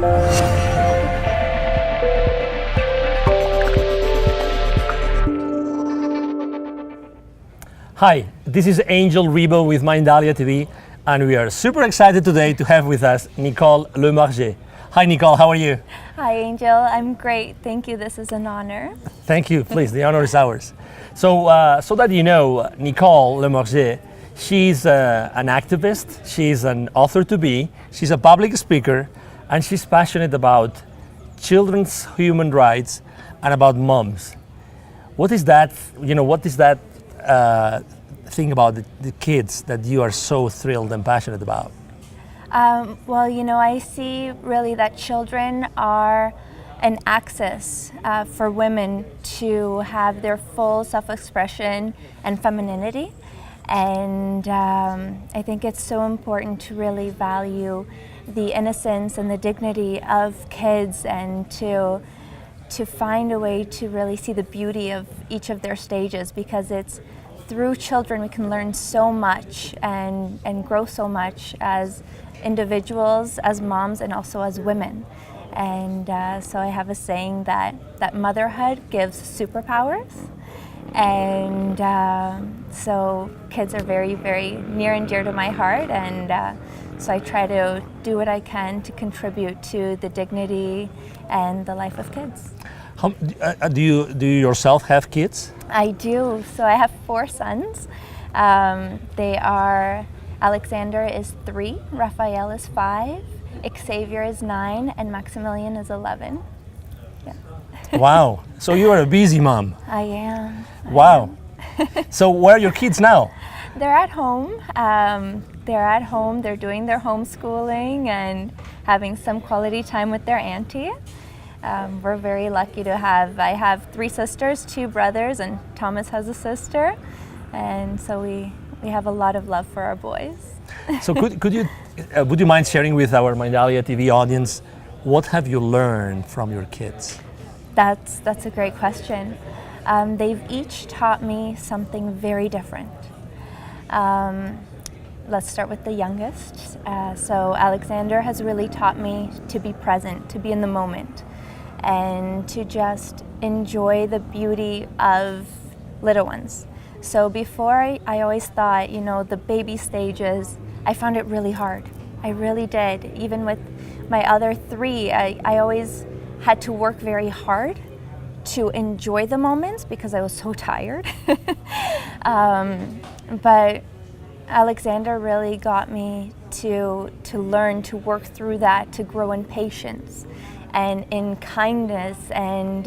Hi, this is Angel Ribo with Mindalia TV, and we are super excited today to have with us Nicole Le Maguer. Hi Nicole, how are you? Hi Angel, I'm great. Thank you. This is an honor. Thank you, please, the honor is ours. So that you know, Nicole Le Maguer, she's an activist, she's an author-to-be, she's a public speaker, and she's passionate about children's human rights and about moms. What is that thing about the kids that you are so thrilled and passionate about? Well, I see really that children are an access for women to have their full self-expression and femininity. And I think it's so important to really value the innocence and the dignity of kids, and to find a way to really see the beauty of each of their stages, because it's through children we can learn so much and grow so much as individuals, as moms, and also as women. And so I have a saying that motherhood gives superpowers. And so kids are very, very near and dear to my heart, and so I try to do what I can to contribute to the dignity and the life of kids. Do you yourself have kids? I do. So I have 4 sons. They are, Alexander is 3, Raphael is 5, Xavier is 9, and Maximilian is 11. Yeah. Wow. So you are a busy mom. I am. Wow. So where are your kids now? They're at home. They're doing their homeschooling and having some quality time with their auntie. We're very lucky to I have 3 sisters, 2 brothers, and Thomas has a sister. And so we have a lot of love for our boys. So would you mind sharing with our Mindalia TV audience, what have you learned from your kids? That's a great question. They've each taught me something very different. Let's start with the youngest. So Alexander has really taught me to be present, to be in the moment, and to just enjoy the beauty of little ones. So before I always thought, the baby stages, I found it really hard. I really did. Even with my other 3, I always had to work very hard to enjoy the moments because I was so tired. But Alexander really got me to learn to work through that, to grow in patience and in kindness, and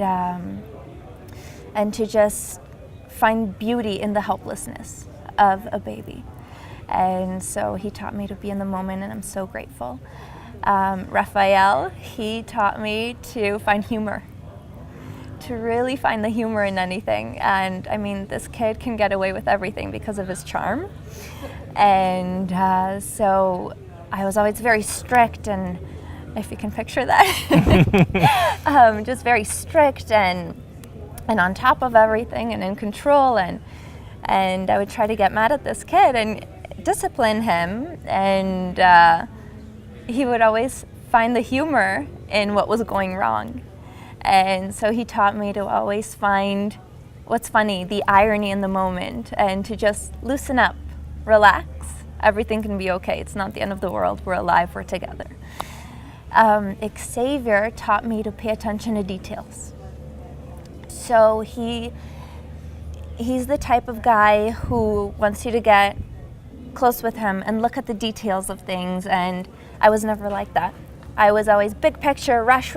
to just find beauty in the helplessness of a baby. And so he taught me to be in the moment, and I'm so grateful. Raphael, he taught me to find humor, to really find the humor in anything. And I mean, this kid can get away with everything because of his charm. And so I was always very strict, and if you can picture that, just very strict and on top of everything and in control. And I would try to get mad at this kid and discipline him, and he would always find the humor in what was going wrong. And so he taught me to always find what's funny, the irony in the moment, and to just loosen up, relax. Everything can be okay. It's not the end of the world. We're alive. We're together. Xavier taught me to pay attention to details. So he's the type of guy who wants you to get close with him and look at the details of things, and I was never like that. I was always big picture, rush,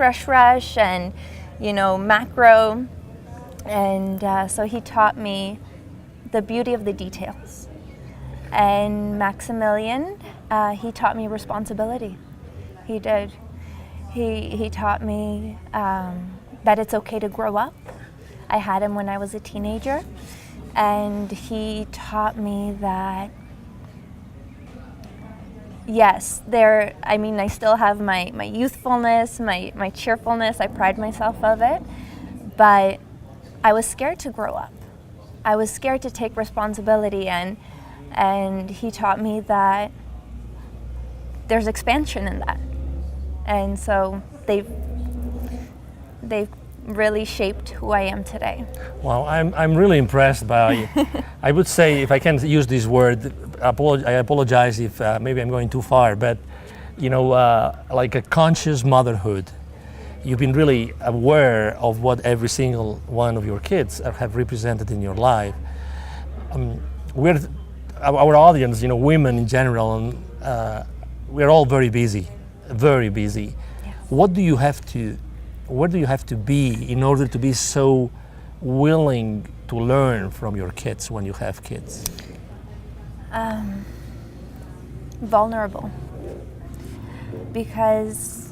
and macro. And so he taught me the beauty of the details. And Maximilian, he taught me responsibility. He did. He taught me that it's okay to grow up. I had him when I was a teenager, and he taught me that yes, I still have my youthfulness, my cheerfulness. I pride myself of it, but I was scared to grow up. I was scared to take responsibility, and he taught me that there's expansion in that. And so they've really shaped who I am today. Well, I'm really impressed by, I would say, if I can use this word, I apologize if maybe I'm going too far, but like a conscious motherhood. You've been really aware of what every single one of your kids have represented in your life. Our audience, women in general, and we're all very busy, very busy. Yes. What do you have to be in order to be so willing to learn from your kids when you have kids? Vulnerable. Because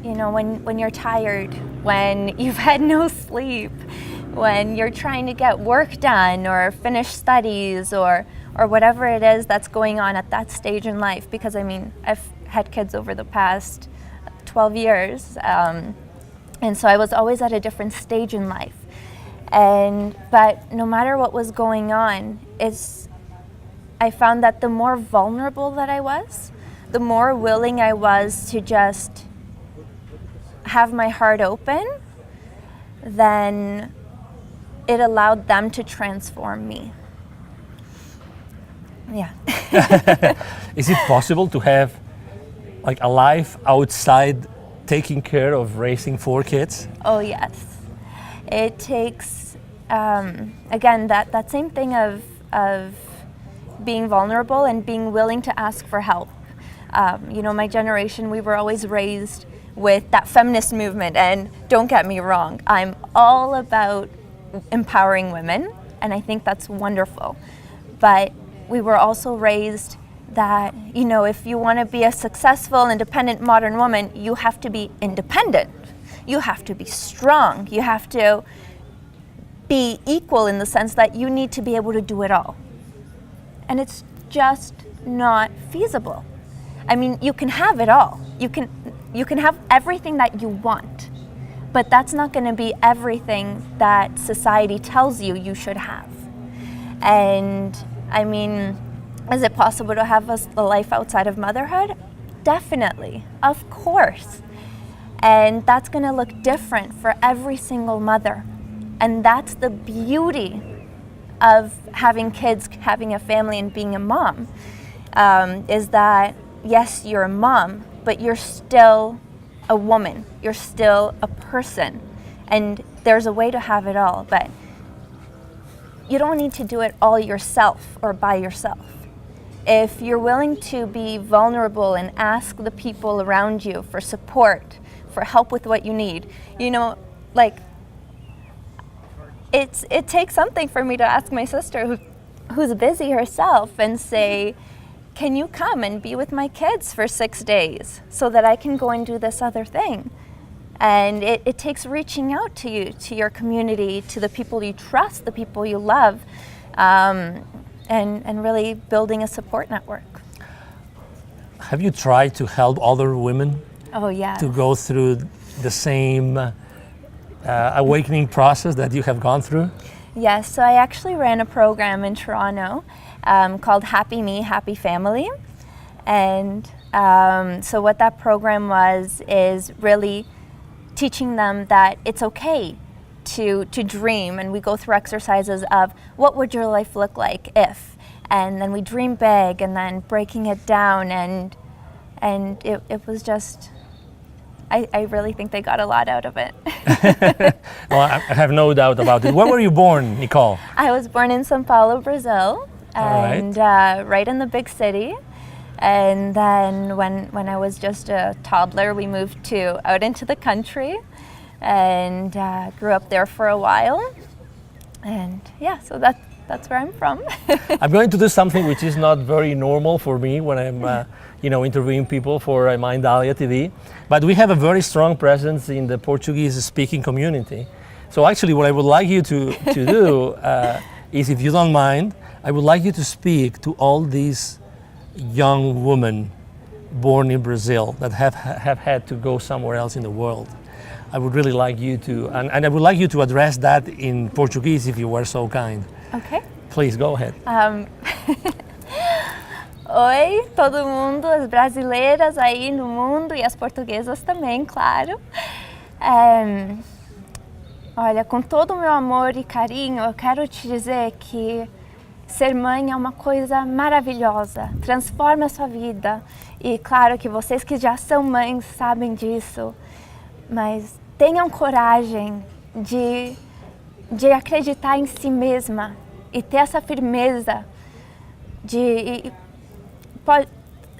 when you're tired, when you've had no sleep, when you're trying to get work done or finish studies or whatever it is that's going on at that stage in life, because I've had kids over the past 12 years, and so I was always at a different stage in life. But no matter what was going on, I found that the more vulnerable that I was, the more willing I was to just have my heart open, then it allowed them to transform me. Yeah. Is it possible to have like a life outside taking care of raising 4 kids? Oh yes. It takes, again, that same thing of being vulnerable and being willing to ask for help. My generation, we were always raised with that feminist movement, and don't get me wrong, I'm all about empowering women, and I think that's wonderful. But we were also raised that, if you want to be a successful, independent, modern woman, you have to be independent. You have to be strong. You have to be equal in the sense that you need to be able to do it all. And it's just not feasible. You can have it all. You can have everything that you want, but that's not going to be everything that society tells you should have. And is it possible to have a life outside of motherhood? Definitely, of course. And that's going to look different for every single mother. And that's the beauty of having kids, having a family, and being a mom, is that yes, you're a mom, but you're still a woman. You're still a person. And there's a way to have it all, but you don't need to do it all yourself or by yourself. If you're willing to be vulnerable and ask the people around you for support, for help with what you need, it takes something for me to ask my sister who's busy herself and say, can you come and be with my kids for 6 days so that I can go and do this other thing? And it takes reaching out to you, to your community, to the people you trust, the people you love, and really building a support network. Have you tried to help other women Oh, yeah. to go through the same awakening process that you have gone through? Yes, so I actually ran a program in Toronto called Happy Me, Happy Family. And so what that program is really teaching them that it's okay to dream. And we go through exercises of what would your life look like if, and then we dream big, and then breaking it down. And it was just, I really think they got a lot out of it. Well, I have no doubt about it. Where were you born, Nicole? I was born in São Paulo, Brazil, and right in the big city. And then when I was just a toddler, we moved out into the country and grew up there for a while. And yeah, so that's where I'm from. I'm going to do something which is not very normal for me when I'm interviewing people for Mindalia TV. But we have a very strong presence in the Portuguese-speaking community. So actually what I would like you to do is, if you don't mind, I would like you to speak to all these young women born in Brazil that have had to go somewhere else in the world. I would really like you to, and I would like you to address that in Portuguese if you were so kind. Okay. Please, go ahead. Oi, todo mundo, as brasileiras aí no mundo e as portuguesas também, claro. Olha, com todo o meu amor e carinho, eu quero te dizer que ser mãe é uma coisa maravilhosa, transforma a sua vida. E claro que vocês que já são mães sabem disso, mas tenham coragem de acreditar em si mesma e ter essa firmeza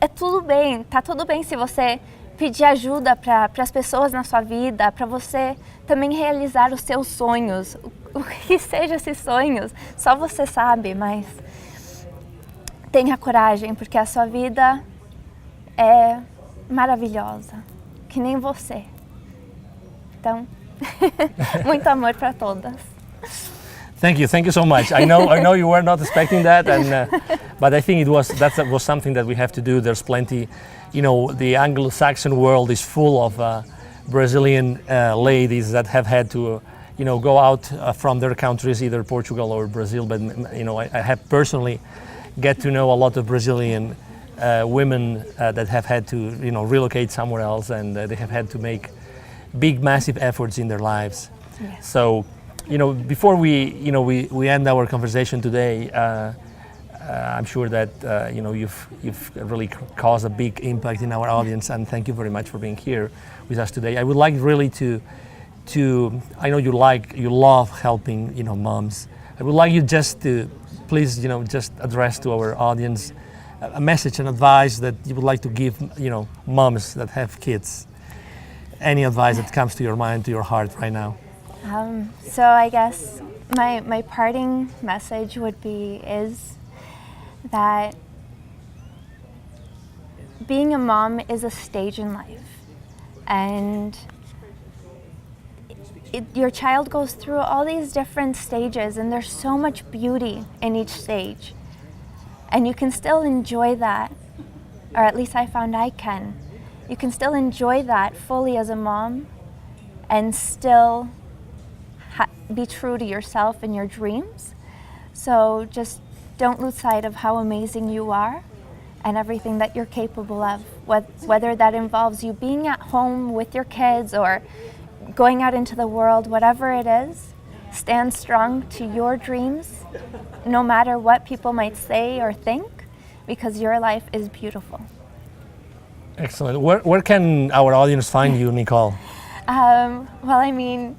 é tudo bem, tá tudo bem se você pedir ajuda para as pessoas na sua vida, para você também realizar os seus sonhos, o que seja esses sonhos, só você sabe, mas tenha coragem, porque a sua vida é maravilhosa, que nem você. Então, muito amor para todas. Thank you so much. I know you were not expecting that, but I think that was something that we have to do. There's plenty, the Anglo-Saxon world is full of Brazilian ladies that have had to, go out from their countries, either Portugal or Brazil. But I have personally get to know a lot of Brazilian women that have had to, relocate somewhere else, and they have had to make big, massive efforts in their lives. Yes. So. Before we end our conversation today, I'm sure that you've really caused a big impact in our audience, and thank you very much for being here with us today. I would like really to I know you love helping moms. I would like you just to please just address to our audience a message and advice that you would like to give moms that have kids. Any advice that comes to your mind, to your heart right now? So I guess my parting message is that being a mom is a stage in life, and your child goes through all these different stages, and there's so much beauty in each stage, and you can still enjoy that, or at least I found I can. You can still enjoy that fully as a mom and still be true to yourself and your dreams. So just don't lose sight of how amazing you are and everything that you're capable of, whether that involves you being at home with your kids or going out into the world, whatever it is. Stand strong to your dreams, no matter what people might say or think, because your life is beautiful. Excellent. Where can our audience find you, Nicole? Well, I mean,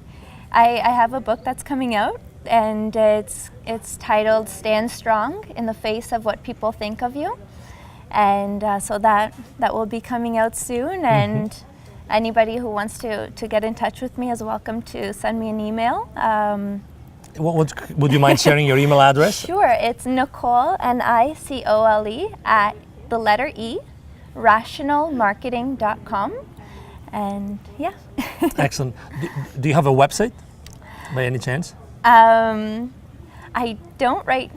I have a book that's coming out, and it's titled Stand Strong in the Face of What People Think of You. And so that will be coming out soon, and anybody who wants to get in touch with me is welcome to send me an email. Would you mind sharing your email address? Sure, it's Nicole, Nicole, at the letter E, rationalmarketing.com. And yeah. Excellent. Do you have a website by any chance? I don't I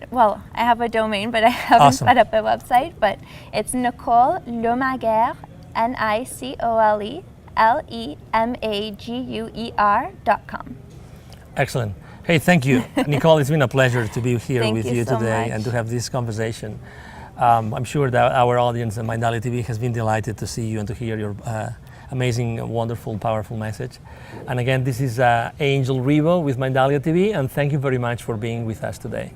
have a domain, but I haven't set up a website, but it's Nicole Le Maguer, NicoleLemaguer.com. Excellent. Hey, thank you. Nicole, it's been a pleasure to be here with you so today much. And to have this conversation. I'm sure that our audience and Mindalia TV has been delighted to see you and to hear your amazing, wonderful, powerful message. And again, this is Angel Ribo with Mindalia TV, and thank you very much for being with us today.